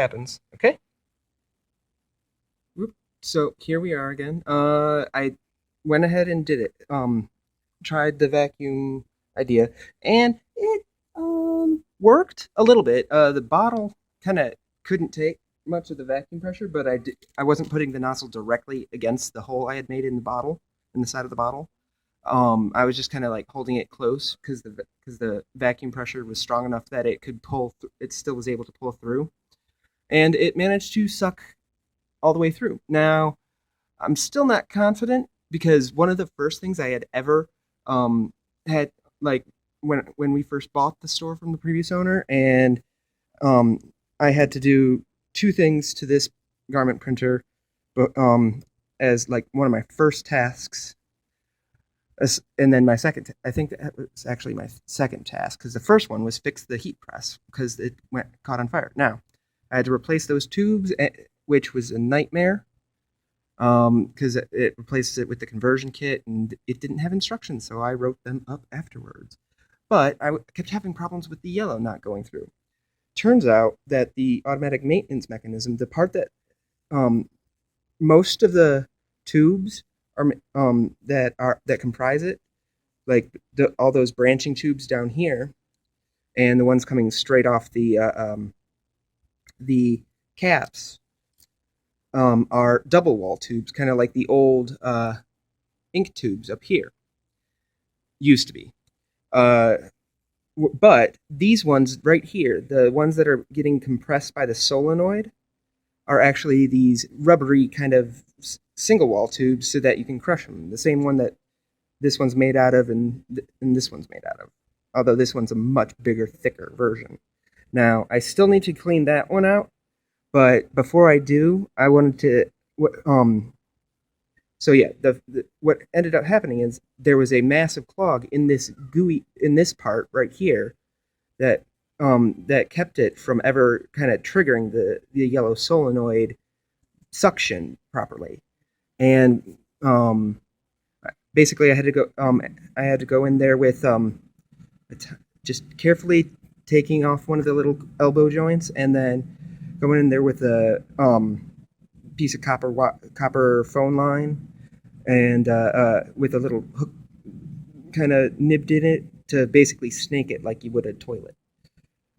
happens. Okay. Whoop. So here we are again. I went ahead and did it. Tried the vacuum idea, and it worked a little bit. The bottle kind of couldn't take much of the vacuum pressure, but I wasn't putting the nozzle directly against the hole I had made in the bottle, in the side of the bottle. I was just kind of like holding it close because the vacuum pressure was strong enough that it could pull. It still was able to pull through, and it managed to suck all the way through. Now, I'm still not confident because one of the first things I had ever had like when we first bought the store from the previous owner, and um, I had to do two things to this garment printer, but as like one of my first tasks, and then my second. I think that was actually my second task because the first one was fix the heat press because it went caught on fire. Now, I had to replace those tubes, which was a nightmare because it replaces it with the conversion kit and it didn't have instructions, so I wrote them up afterwards. But I kept having problems with the yellow not going through. Turns out that the automatic maintenance mechanism, the part that um, most of the tubes are that comprise it, like all those branching tubes down here, and the ones coming straight off the caps are double wall tubes, kind of like the old ink tubes up here used to be. Uh, but these ones right here, the ones that are getting compressed by the solenoid, are actually these rubbery kind of single wall tubes so that you can crush them. The same one that this one's made out of and this one's made out of. Although this one's a much bigger, thicker version. Now, I still need to clean that one out, but before I do, I wanted to so yeah, what ended up happening is there was a massive clog in this gooey in this part right here that that kept it from ever kind of triggering the yellow solenoid suction properly. And basically, I had to go in there with just carefully taking off one of the little elbow joints, and then going in there with a piece of copper phone line, and with a little hook kind of nibbed in it to basically snake it like you would a toilet.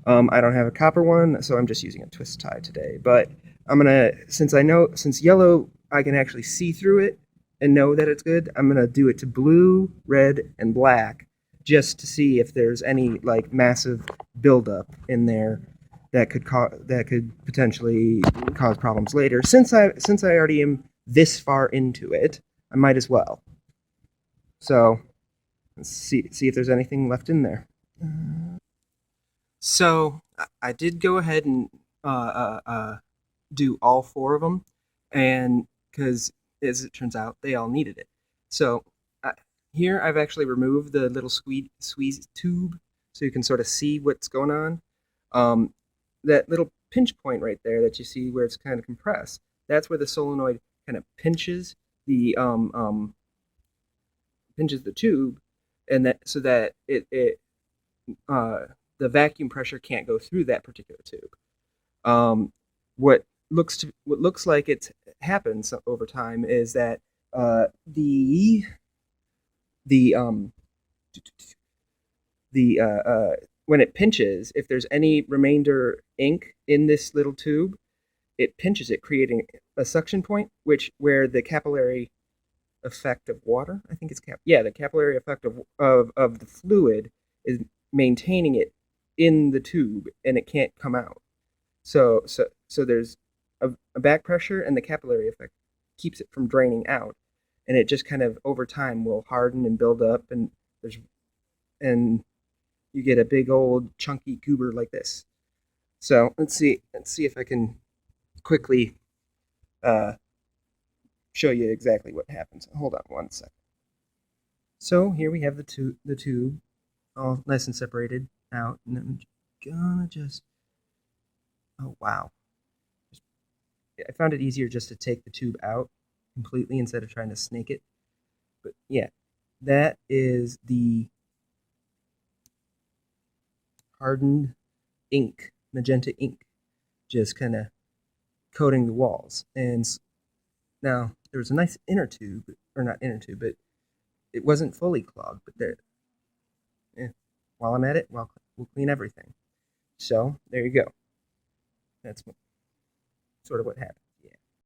I don't have a copper one, so I'm just using a twist tie today. But I'm gonna, since yellow, I can actually see through it and know that it's good. I'm gonna do it to blue, red, and black, just to see if there's any like massive buildup in there that could potentially cause problems later. Since I already am this far into it, I might as well. So let's see if there's anything left in there. So I did go ahead and do all four of them, and because as it turns out, they all needed it. So uh, here I've actually removed the little squeeze tube, so you can sort of see what's going on. Um, that little pinch point right there that you see where it's kind of compressed, that's where the solenoid kind of the pinches the tube, and that so that it uh, the vacuum pressure can't go through that particular tube. Um, what looks like it happens over time is that the the when it pinches, if there's any remainder ink in this little tube, it pinches it, creating a suction point, which where the capillary effect of water, I think it's the capillary effect of the fluid is maintaining it in the tube, and it can't come out. So there's a back pressure, and the capillary effect keeps it from draining out, and it just kind of over time will harden and build up, and you get a big old chunky goober like this. So let's see if I can quickly uh, show you exactly what happens. Hold on one second. So here we have the tube all nice and separated out, and I'm gonna just, oh wow, I found it easier just to take the tube out completely instead of trying to snake it. But yeah, that is the hardened ink, magenta ink. just kind of coating the walls. And now there was a nice inner tube, or not inner tube, but it wasn't fully clogged. But there, while I'm at it, we'll clean everything. So there you go. That's sort of what happened.